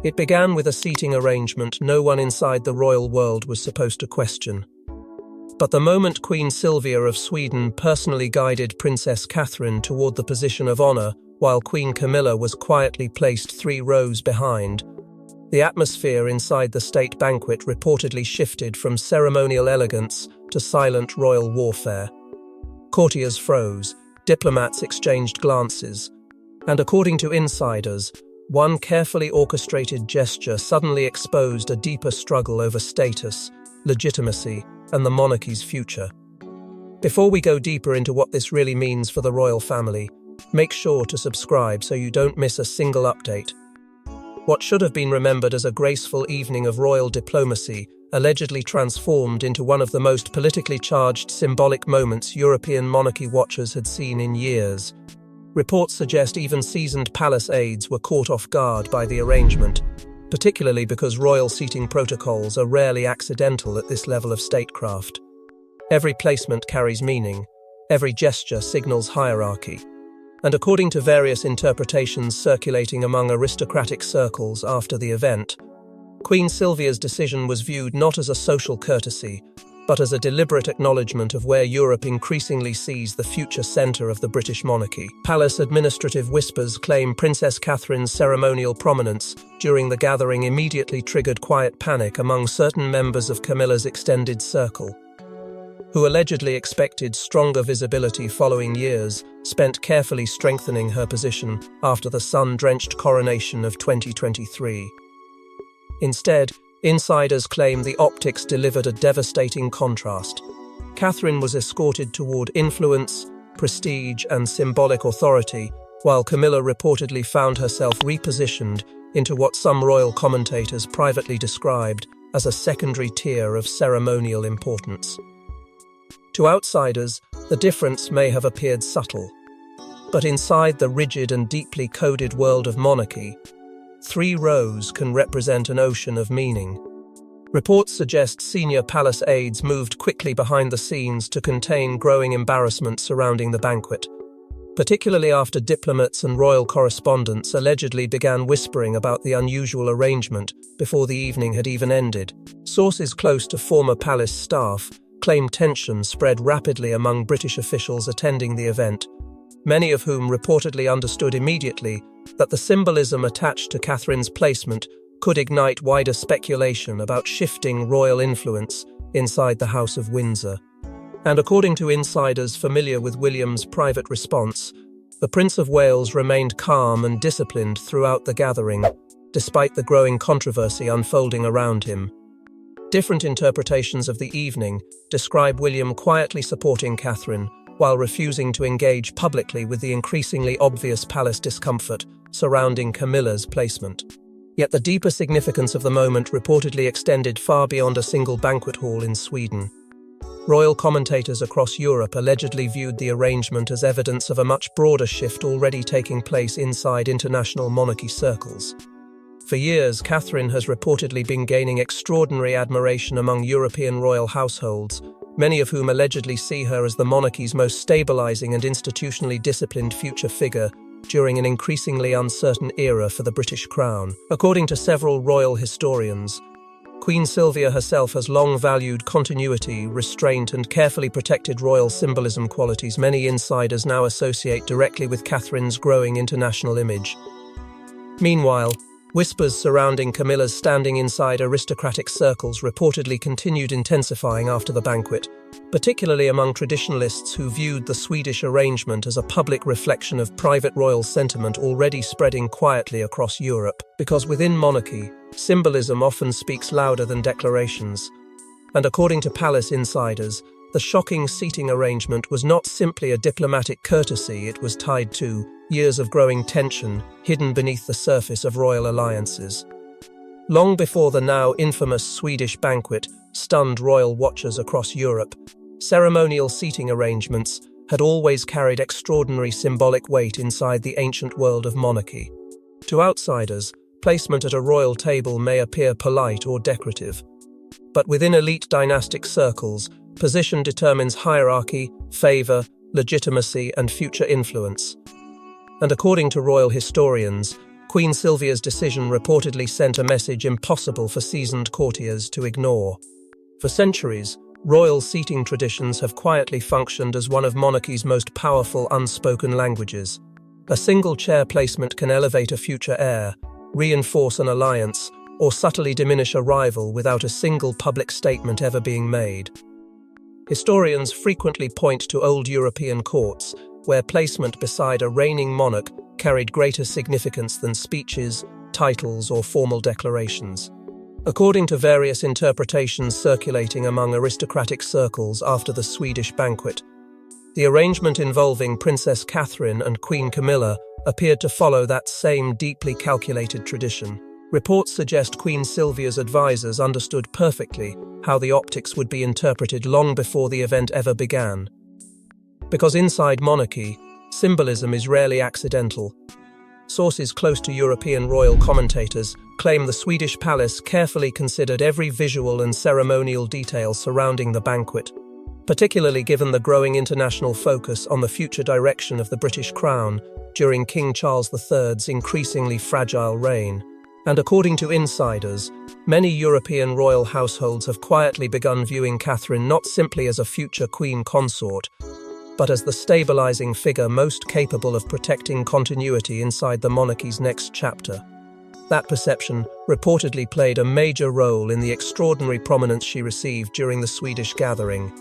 It began with a seating arrangement no one inside the royal world was supposed to question. But the moment Queen Silvia of Sweden personally guided Princess Catherine toward the position of honor, while Queen Camilla was quietly placed 3 rows behind, the atmosphere inside the state banquet reportedly shifted from ceremonial elegance to silent royal warfare. Courtiers froze, diplomats exchanged glances, and according to insiders, one carefully orchestrated gesture suddenly exposed a deeper struggle over status, legitimacy, and the monarchy's future. Before we go deeper into what this really means for the royal family, make sure to subscribe so you don't miss a single update. What should have been remembered as a graceful evening of royal diplomacy allegedly transformed into one of the most politically charged symbolic moments European monarchy watchers had seen in years. Reports suggest even seasoned palace aides were caught off guard by the arrangement, particularly because royal seating protocols are rarely accidental at this level of statecraft. Every placement carries meaning, every gesture signals hierarchy. And according to various interpretations circulating among aristocratic circles after the event, Queen Silvia's decision was viewed not as a social courtesy, but as a deliberate acknowledgement of where Europe increasingly sees the future centre of the British monarchy. Palace administrative whispers claim Princess Catherine's ceremonial prominence during the gathering immediately triggered quiet panic among certain members of Camilla's extended circle, who allegedly expected stronger visibility following years spent carefully strengthening her position after the sun-drenched coronation of 2023. Instead, insiders claim the optics delivered a devastating contrast. Catherine was escorted toward influence, prestige, and symbolic authority, while Camilla reportedly found herself repositioned into what some royal commentators privately described as a secondary tier of ceremonial importance. To outsiders, the difference may have appeared subtle, but inside the rigid and deeply coded world of monarchy, 3 rows can represent an ocean of meaning. Reports suggest senior palace aides moved quickly behind the scenes to contain growing embarrassment surrounding the banquet, particularly after diplomats and royal correspondents allegedly began whispering about the unusual arrangement before the evening had even ended. Sources close to former palace staff claim tension spread rapidly among British officials attending the event, many of whom reportedly understood immediately that the symbolism attached to Catherine's placement could ignite wider speculation about shifting royal influence inside the House of Windsor. And according to insiders familiar with William's private response, the Prince of Wales remained calm and disciplined throughout the gathering, despite the growing controversy unfolding around him. Different interpretations of the evening describe William quietly supporting Catherine while refusing to engage publicly with the increasingly obvious palace discomfort surrounding Camilla's placement. Yet the deeper significance of the moment reportedly extended far beyond a single banquet hall in Sweden. Royal commentators across Europe allegedly viewed the arrangement as evidence of a much broader shift already taking place inside international monarchy circles. For years, Catherine has reportedly been gaining extraordinary admiration among European royal households, many of whom allegedly see her as the monarchy's most stabilizing and institutionally disciplined future figure during an increasingly uncertain era for the British crown. According to several royal historians, Queen Silvia herself has long valued continuity, restraint, and carefully protected royal symbolism qualities many insiders now associate directly with Catherine's growing international image. Meanwhile, whispers surrounding Camilla's standing inside aristocratic circles reportedly continued intensifying after the banquet, particularly among traditionalists who viewed the Swedish arrangement as a public reflection of private royal sentiment already spreading quietly across Europe. Because within monarchy, symbolism often speaks louder than declarations. And according to palace insiders, the shocking seating arrangement was not simply a diplomatic courtesy, it was tied to years of growing tension hidden beneath the surface of royal alliances. Long before the now infamous Swedish banquet stunned royal watchers across Europe, ceremonial seating arrangements had always carried extraordinary symbolic weight inside the ancient world of monarchy. To outsiders, placement at a royal table may appear polite or decorative, but within elite dynastic circles, position determines hierarchy, favour, legitimacy, and future influence. And according to royal historians, Queen Silvia's decision reportedly sent a message impossible for seasoned courtiers to ignore. For centuries, royal seating traditions have quietly functioned as one of monarchy's most powerful unspoken languages. A single chair placement can elevate a future heir, reinforce an alliance, or subtly diminish a rival without a single public statement ever being made. Historians frequently point to old European courts, where placement beside a reigning monarch carried greater significance than speeches, titles, or formal declarations. According to various interpretations circulating among aristocratic circles after the Swedish banquet, the arrangement involving Princess Catherine and Queen Camilla appeared to follow that same deeply calculated tradition. Reports suggest Queen Silvia's advisors understood perfectly how the optics would be interpreted long before the event ever began. Because inside monarchy, symbolism is rarely accidental. Sources close to European royal commentators claim the Swedish palace carefully considered every visual and ceremonial detail surrounding the banquet, particularly given the growing international focus on the future direction of the British crown during King Charles III's increasingly fragile reign. And according to insiders, many European royal households have quietly begun viewing Catherine not simply as a future queen consort, but as the stabilizing figure most capable of protecting continuity inside the monarchy's next chapter. That perception reportedly played a major role in the extraordinary prominence she received during the Swedish gathering.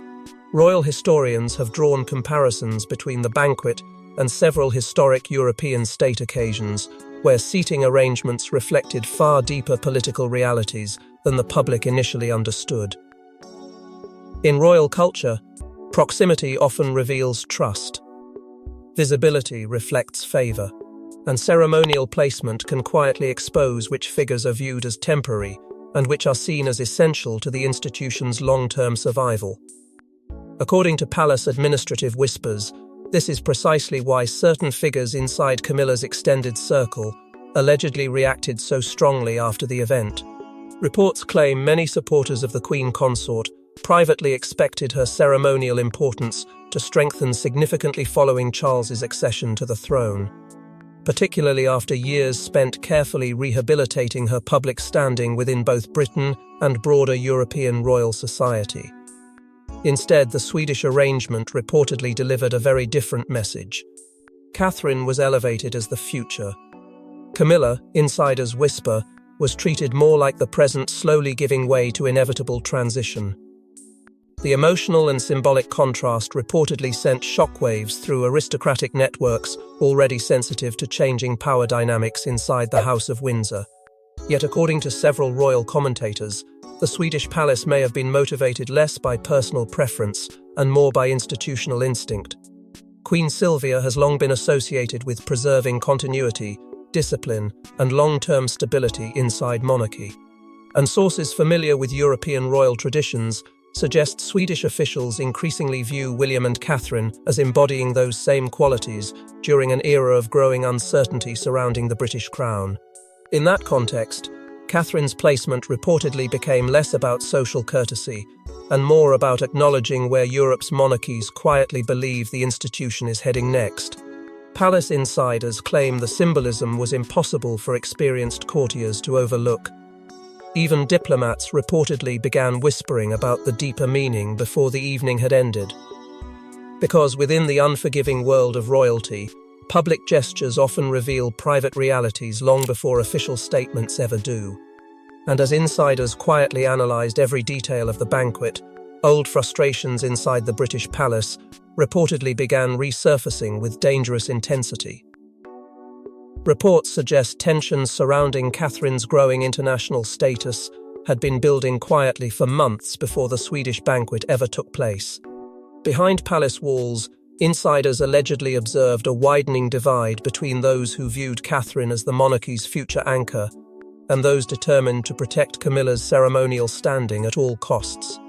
Royal historians have drawn comparisons between the banquet and several historic European state occasions, where seating arrangements reflected far deeper political realities than the public initially understood. In royal culture, proximity often reveals trust. Visibility reflects favor, and ceremonial placement can quietly expose which figures are viewed as temporary and which are seen as essential to the institution's long-term survival. According to palace administrative whispers, this is precisely why certain figures inside Camilla's extended circle allegedly reacted so strongly after the event. Reports claim many supporters of the Queen consort privately expected her ceremonial importance to strengthen significantly following Charles's accession to the throne, particularly after years spent carefully rehabilitating her public standing within both Britain and broader European royal society. Instead, the Swedish arrangement reportedly delivered a very different message. Catherine was elevated as the future. Camilla, insiders whisper, was treated more like the present, slowly giving way to inevitable transition. The emotional and symbolic contrast reportedly sent shockwaves through aristocratic networks already sensitive to changing power dynamics inside the House of Windsor. Yet according to several royal commentators, the Swedish palace may have been motivated less by personal preference and more by institutional instinct. Queen Silvia has long been associated with preserving continuity, discipline, and long-term stability inside monarchy. And sources familiar with European royal traditions suggest Swedish officials increasingly view William and Catherine as embodying those same qualities during an era of growing uncertainty surrounding the British crown. In that context, Catherine's placement reportedly became less about social courtesy and more about acknowledging where Europe's monarchies quietly believe the institution is heading next. Palace insiders claim the symbolism was impossible for experienced courtiers to overlook. Even diplomats reportedly began whispering about the deeper meaning before the evening had ended. Because within the unforgiving world of royalty, public gestures often reveal private realities long before official statements ever do. And as insiders quietly analysed every detail of the banquet, old frustrations inside the British palace reportedly began resurfacing with dangerous intensity. Reports suggest tensions surrounding Catherine's growing international status had been building quietly for months before the Swedish banquet ever took place. Behind palace walls, insiders allegedly observed a widening divide between those who viewed Catherine as the monarchy's future anchor and those determined to protect Camilla's ceremonial standing at all costs.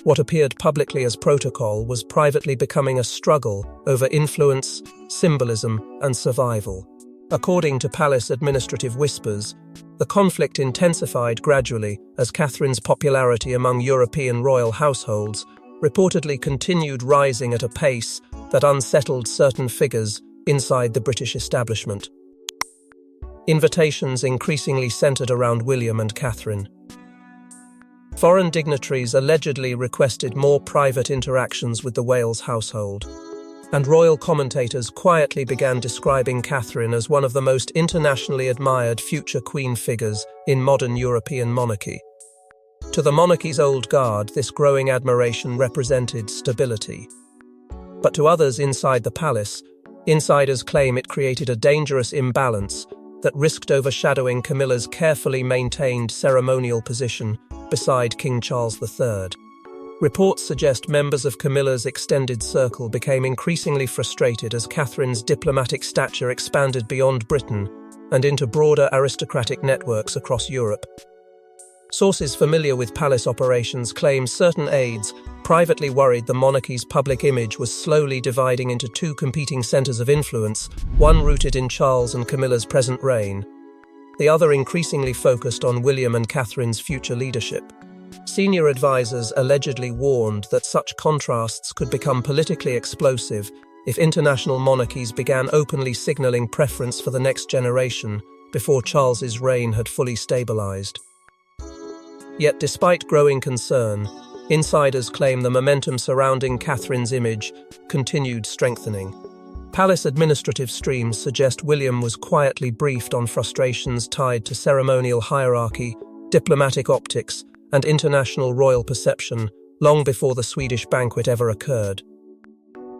What appeared publicly as protocol was privately becoming a struggle over influence, symbolism, and survival. According to palace administrative whispers, the conflict intensified gradually as Catherine's popularity among European royal households reportedly continued rising at a pace that unsettled certain figures inside the British establishment. Invitations increasingly centered around William and Catherine. Foreign dignitaries allegedly requested more private interactions with the Wales household, and royal commentators quietly began describing Catherine as one of the most internationally admired future queen figures in modern European monarchy. To the monarchy's old guard, this growing admiration represented stability. But to others inside the palace, insiders claim it created a dangerous imbalance that risked overshadowing Camilla's carefully maintained ceremonial position beside King Charles III. Reports suggest members of Camilla's extended circle became increasingly frustrated as Catherine's diplomatic stature expanded beyond Britain and into broader aristocratic networks across Europe. Sources familiar with palace operations claim certain aides privately worried the monarchy's public image was slowly dividing into two competing centres of influence, one rooted in Charles and Camilla's present reign, the other increasingly focused on William and Catherine's future leadership. Senior advisors allegedly warned that such contrasts could become politically explosive if international monarchies began openly signalling preference for the next generation before Charles's reign had fully stabilized. Yet despite growing concern, insiders claim the momentum surrounding Catherine's image continued strengthening. Palace administrative streams suggest William was quietly briefed on frustrations tied to ceremonial hierarchy, diplomatic optics, and international royal perception long before the Swedish banquet ever occurred.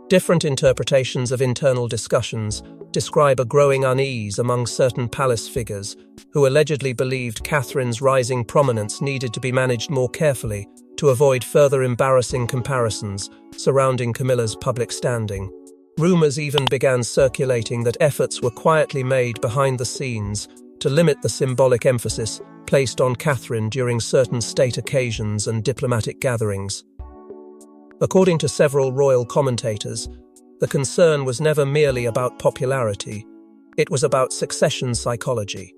Different interpretations of internal discussions describe a growing unease among certain palace figures who allegedly believed Catherine's rising prominence needed to be managed more carefully to avoid further embarrassing comparisons surrounding Camilla's public standing. Rumours even began circulating that efforts were quietly made behind the scenes to limit the symbolic emphasis placed on Catherine during certain state occasions and diplomatic gatherings. According to several royal commentators, the concern was never merely about popularity, it was about succession psychology.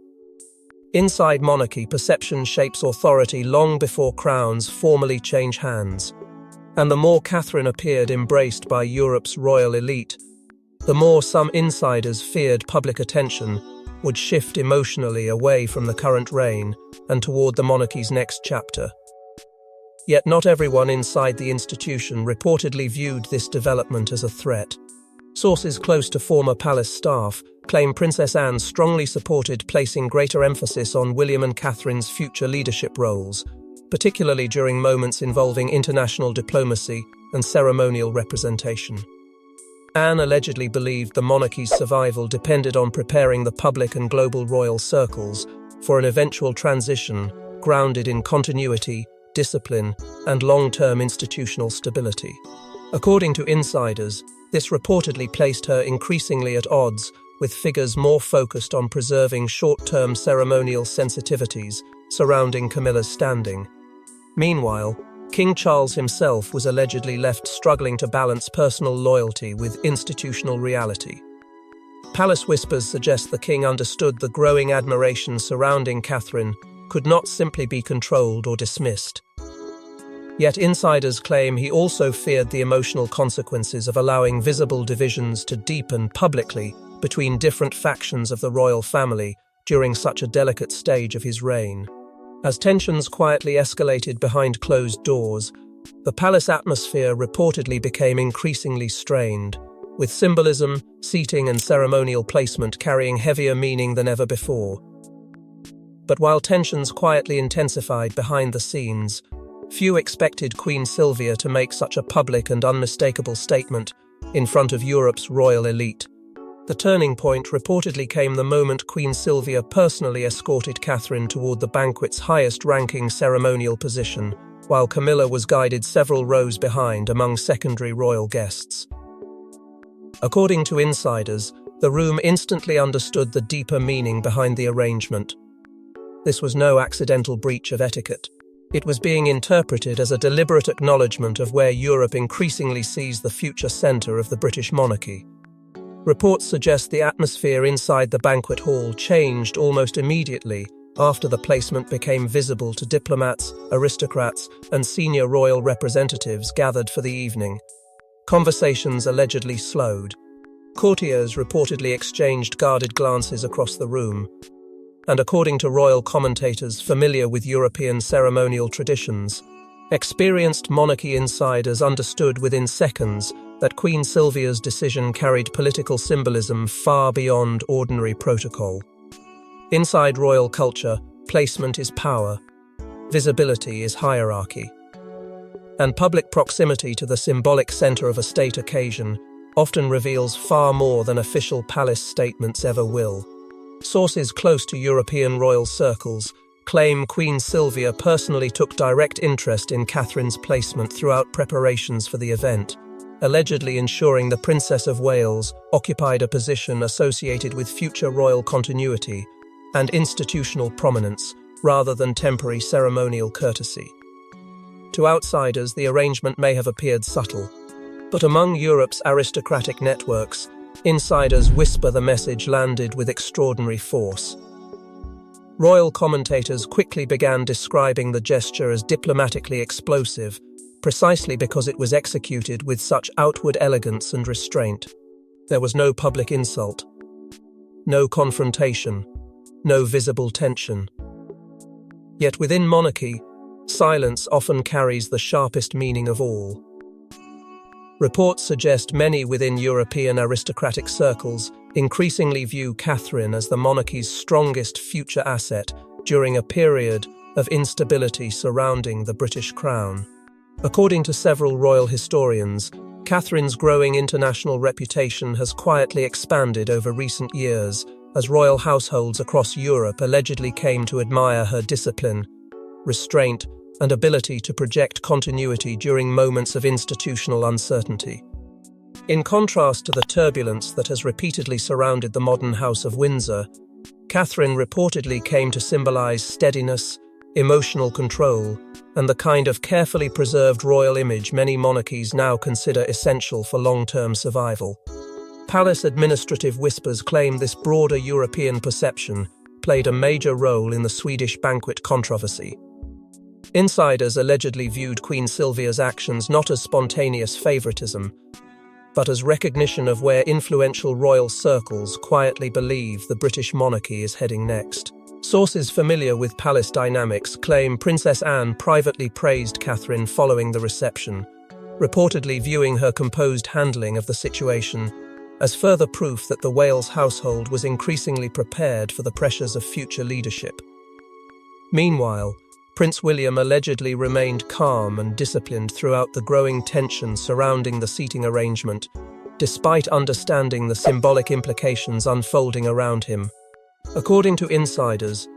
Inside monarchy, perception shapes authority long before crowns formally change hands, and the more Catherine appeared embraced by Europe's royal elite, the more some insiders feared public attention would shift emotionally away from the current reign and toward the monarchy's next chapter. Yet not everyone inside the institution reportedly viewed this development as a threat. Sources close to former palace staff claim Princess Anne strongly supported placing greater emphasis on William and Catherine's future leadership roles, particularly during moments involving international diplomacy and ceremonial representation. Anne allegedly believed the monarchy's survival depended on preparing the public and global royal circles for an eventual transition grounded in continuity, discipline, and long-term institutional stability. According to insiders, this reportedly placed her increasingly at odds with figures more focused on preserving short-term ceremonial sensitivities surrounding Camilla's standing. Meanwhile, King Charles himself was allegedly left struggling to balance personal loyalty with institutional reality. Palace whispers suggest the king understood the growing admiration surrounding Catherine could not simply be controlled or dismissed. Yet insiders claim he also feared the emotional consequences of allowing visible divisions to deepen publicly between different factions of the royal family during such a delicate stage of his reign. As tensions quietly escalated behind closed doors, the palace atmosphere reportedly became increasingly strained, with symbolism, seating, and ceremonial placement carrying heavier meaning than ever before. But while tensions quietly intensified behind the scenes, few expected Queen Silvia to make such a public and unmistakable statement in front of Europe's royal elite. The turning point reportedly came the moment Queen Silvia personally escorted Catherine toward the banquet's highest-ranking ceremonial position, while Camilla was guided several rows behind among secondary royal guests. According to insiders, the room instantly understood the deeper meaning behind the arrangement. This was no accidental breach of etiquette. It was being interpreted as a deliberate acknowledgement of where Europe increasingly sees the future centre of the British monarchy. Reports suggest the atmosphere inside the banquet hall changed almost immediately after the placement became visible to diplomats, aristocrats, and senior royal representatives gathered for the evening. Conversations allegedly slowed. Courtiers reportedly exchanged guarded glances across the room, and according to royal commentators familiar with European ceremonial traditions, experienced monarchy insiders understood within seconds that Queen Silvia's decision carried political symbolism far beyond ordinary protocol. Inside royal culture, placement is power, visibility is hierarchy, and public proximity to the symbolic center of a state occasion often reveals far more than official palace statements ever will. Sources close to European royal circles claim Queen Silvia personally took direct interest in Catherine's placement throughout preparations for the event, allegedly ensuring the Princess of Wales occupied a position associated with future royal continuity and institutional prominence rather than temporary ceremonial courtesy. To outsiders, the arrangement may have appeared subtle, but among Europe's aristocratic networks, insiders whisper the message landed with extraordinary force. Royal commentators quickly began describing the gesture as diplomatically explosive, precisely because it was executed with such outward elegance and restraint. There was no public insult, no confrontation, no visible tension. Yet within monarchy, silence often carries the sharpest meaning of all. Reports suggest many within European aristocratic circles increasingly view Catherine as the monarchy's strongest future asset during a period of instability surrounding the British crown. According to several royal historians, Catherine's growing international reputation has quietly expanded over recent years as royal households across Europe allegedly came to admire her discipline, restraint, and ability to project continuity during moments of institutional uncertainty. In contrast to the turbulence that has repeatedly surrounded the modern House of Windsor, Catherine reportedly came to symbolize steadiness, emotional control, and the kind of carefully preserved royal image many monarchies now consider essential for long-term survival. Palace administrative whispers claim this broader European perception played a major role in the Swedish banquet controversy. Insiders allegedly viewed Queen Silvia's actions not as spontaneous favoritism, but as recognition of where influential royal circles quietly believe the British monarchy is heading next. Sources familiar with palace dynamics claim Princess Anne privately praised Catherine following the reception, reportedly viewing her composed handling of the situation as further proof that the Wales household was increasingly prepared for the pressures of future leadership. Meanwhile, Prince William allegedly remained calm and disciplined throughout the growing tension surrounding the seating arrangement, despite understanding the symbolic implications unfolding around him. According to insiders,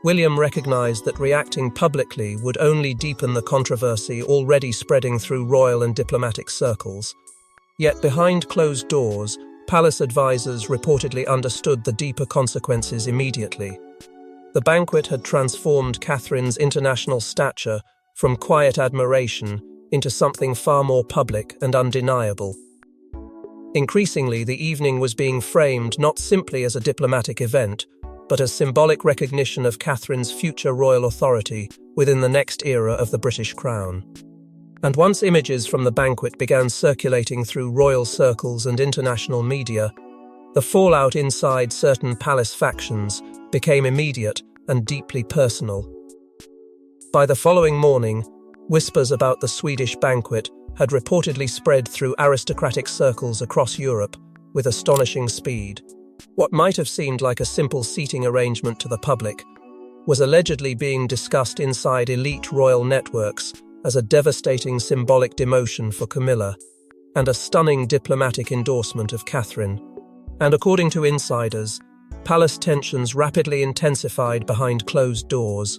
William recognized that reacting publicly would only deepen the controversy already spreading through royal and diplomatic circles. Yet behind closed doors, palace advisors reportedly understood the deeper consequences immediately. The banquet had transformed Catherine's international stature from quiet admiration into something far more public and undeniable. Increasingly, the evening was being framed not simply as a diplomatic event, but as symbolic recognition of Catherine's future royal authority within the next era of the British crown. And once images from the banquet began circulating through royal circles and international media, the fallout inside certain palace factions became immediate and deeply personal. By the following morning, whispers about the Swedish banquet had reportedly spread through aristocratic circles across Europe with astonishing speed. What might have seemed like a simple seating arrangement to the public was allegedly being discussed inside elite royal networks as a devastating symbolic demotion for Camilla and a stunning diplomatic endorsement of Catherine. And according to insiders, palace tensions rapidly intensified behind closed doors.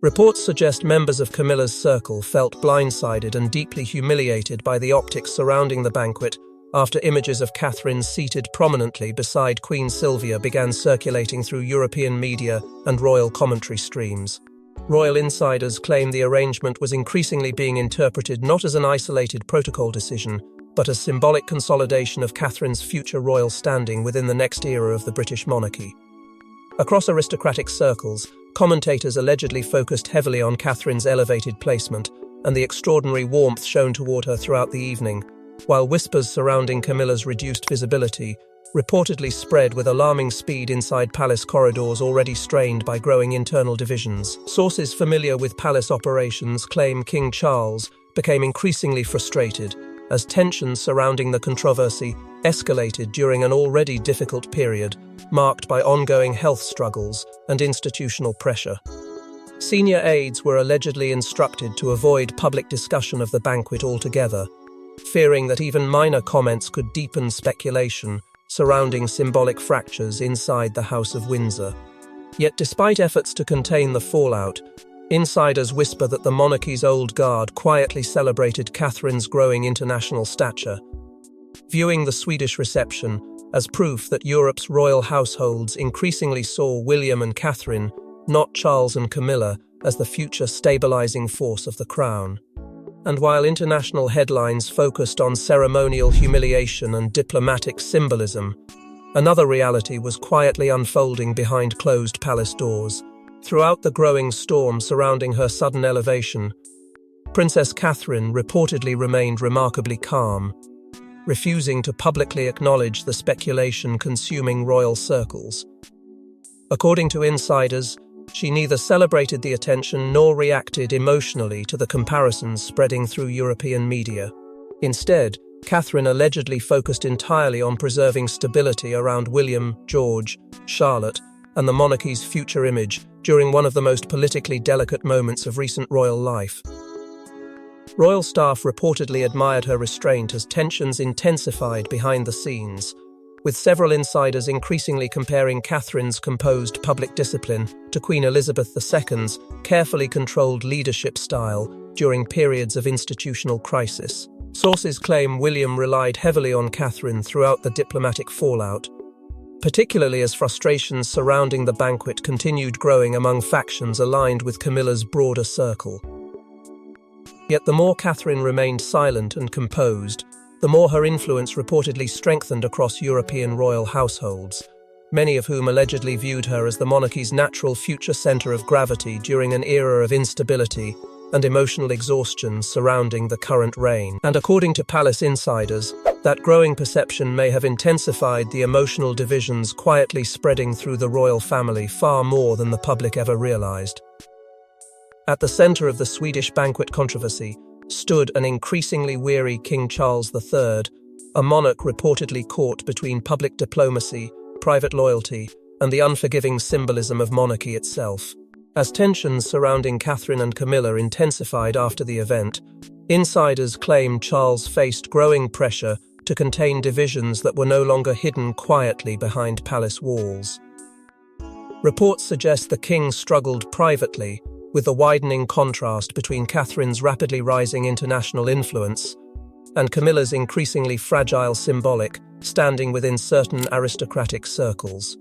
Reports suggest members of Camilla's circle felt blindsided and deeply humiliated by the optics surrounding the banquet after images of Catherine seated prominently beside Queen Silvia began circulating through European media and royal commentary streams. Royal insiders claim the arrangement was increasingly being interpreted not as an isolated protocol decision, but as symbolic consolidation of Catherine's future royal standing within the next era of the British monarchy. Across aristocratic circles, commentators allegedly focused heavily on Catherine's elevated placement and the extraordinary warmth shown toward her throughout the evening, while whispers surrounding Camilla's reduced visibility reportedly spread with alarming speed inside palace corridors already strained by growing internal divisions. Sources familiar with palace operations claim King Charles became increasingly frustrated as tensions surrounding the controversy escalated during an already difficult period, marked by ongoing health struggles and institutional pressure. Senior aides were allegedly instructed to avoid public discussion of the banquet altogether, fearing that even minor comments could deepen speculation surrounding symbolic fractures inside the House of Windsor. Yet despite efforts to contain the fallout, insiders whisper that the monarchy's old guard quietly celebrated Catherine's growing international stature, viewing the Swedish reception as proof that Europe's royal households increasingly saw William and Catherine, not Charles and Camilla, as the future stabilizing force of the crown. And while international headlines focused on ceremonial humiliation and diplomatic symbolism, another reality was quietly unfolding behind closed palace doors. Throughout the growing storm surrounding her sudden elevation, Princess Catherine reportedly remained remarkably calm, refusing to publicly acknowledge the speculation consuming royal circles. According to insiders, she neither celebrated the attention nor reacted emotionally to the comparisons spreading through European media. Instead, Catherine allegedly focused entirely on preserving stability around William, George, Charlotte, and the monarchy's future image during one of the most politically delicate moments of recent royal life. Royal staff reportedly admired her restraint as tensions intensified behind the scenes, with several insiders increasingly comparing Catherine's composed public discipline to Queen Elizabeth II's carefully controlled leadership style during periods of institutional crisis. Sources claim William relied heavily on Catherine throughout the diplomatic fallout, particularly as frustrations surrounding the banquet continued growing among factions aligned with Camilla's broader circle. Yet the more Catherine remained silent and composed, the more her influence reportedly strengthened across European royal households, many of whom allegedly viewed her as the monarchy's natural future center of gravity during an era of instability and emotional exhaustion surrounding the current reign. And according to palace insiders, that growing perception may have intensified the emotional divisions quietly spreading through the royal family far more than the public ever realized. At the center of the Swedish banquet controversy stood an increasingly weary King Charles III, a monarch reportedly caught between public diplomacy, private loyalty, and the unforgiving symbolism of monarchy itself. As tensions surrounding Catherine and Camilla intensified after the event, insiders claim Charles faced growing pressure to contain divisions that were no longer hidden quietly behind palace walls. Reports suggest the king struggled privately with the widening contrast between Catherine's rapidly rising international influence and Camilla's increasingly fragile symbolic standing within certain aristocratic circles.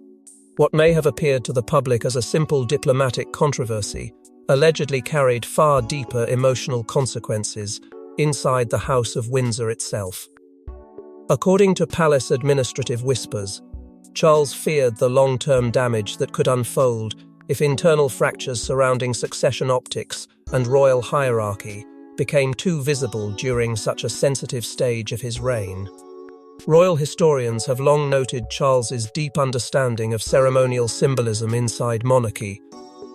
What may have appeared to the public as a simple diplomatic controversy allegedly carried far deeper emotional consequences inside the House of Windsor itself. According to palace administrative whispers, Charles feared the long-term damage that could unfold if internal fractures surrounding succession optics and royal hierarchy became too visible during such a sensitive stage of his reign. Royal historians have long noted Charles's deep understanding of ceremonial symbolism inside monarchy,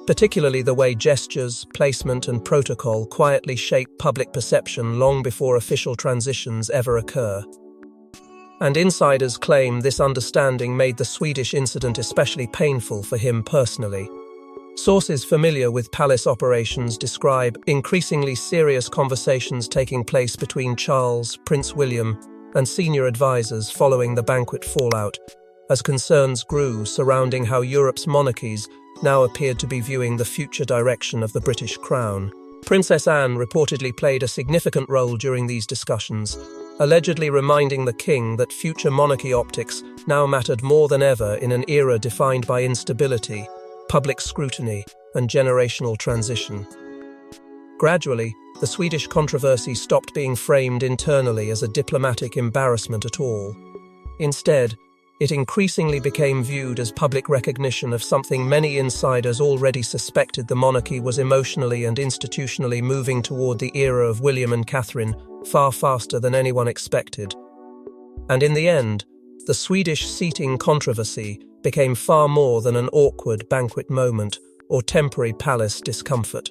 particularly the way gestures, placement, and protocol quietly shape public perception long before official transitions ever occur. And insiders claim this understanding made the Swedish incident especially painful for him personally. Sources familiar with palace operations describe increasingly serious conversations taking place between Charles, Prince William, and senior advisors following the banquet fallout, as concerns grew surrounding how Europe's monarchies now appeared to be viewing the future direction of the British crown. Princess Anne reportedly played a significant role during these discussions, allegedly reminding the king that future monarchy optics now mattered more than ever in an era defined by instability, public scrutiny, and generational transition. Gradually, the Swedish controversy stopped being framed internally as a diplomatic embarrassment at all. Instead, it increasingly became viewed as public recognition of something many insiders already suspected: the monarchy was emotionally and institutionally moving toward the era of William and Catherine far faster than anyone expected. And in the end, the Swedish seating controversy became far more than an awkward banquet moment or temporary palace discomfort.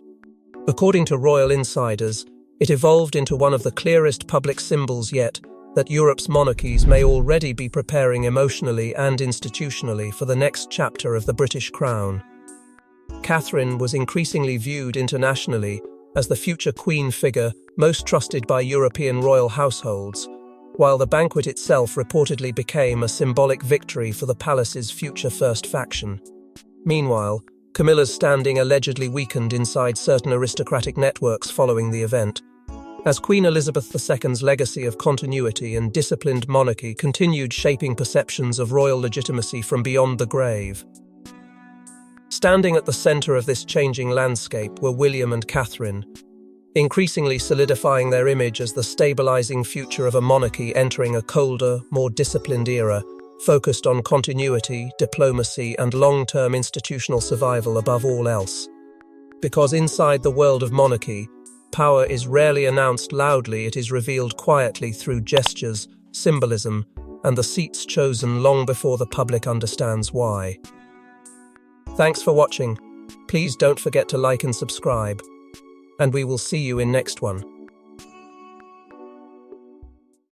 According to royal insiders, it evolved into one of the clearest public symbols yet that Europe's monarchies may already be preparing emotionally and institutionally for the next chapter of the British crown. Catherine was increasingly viewed internationally as the future queen figure most trusted by European royal households, while the banquet itself reportedly became a symbolic victory for the palace's future first faction. Meanwhile, Camilla's standing allegedly weakened inside certain aristocratic networks following the event, as Queen Elizabeth II's legacy of continuity and disciplined monarchy continued shaping perceptions of royal legitimacy from beyond the grave. Standing at the centre of this changing landscape were William and Catherine, increasingly solidifying their image as the stabilizing future of a monarchy entering a colder, more disciplined era, focused on continuity, diplomacy, and long-term institutional survival above all else. Because inside the world of monarchy, power is rarely announced loudly, it is revealed quietly through gestures, symbolism, and the seats chosen long before the public understands why. Thanks for watching. Please don't forget to like and subscribe, and we will see you in next one.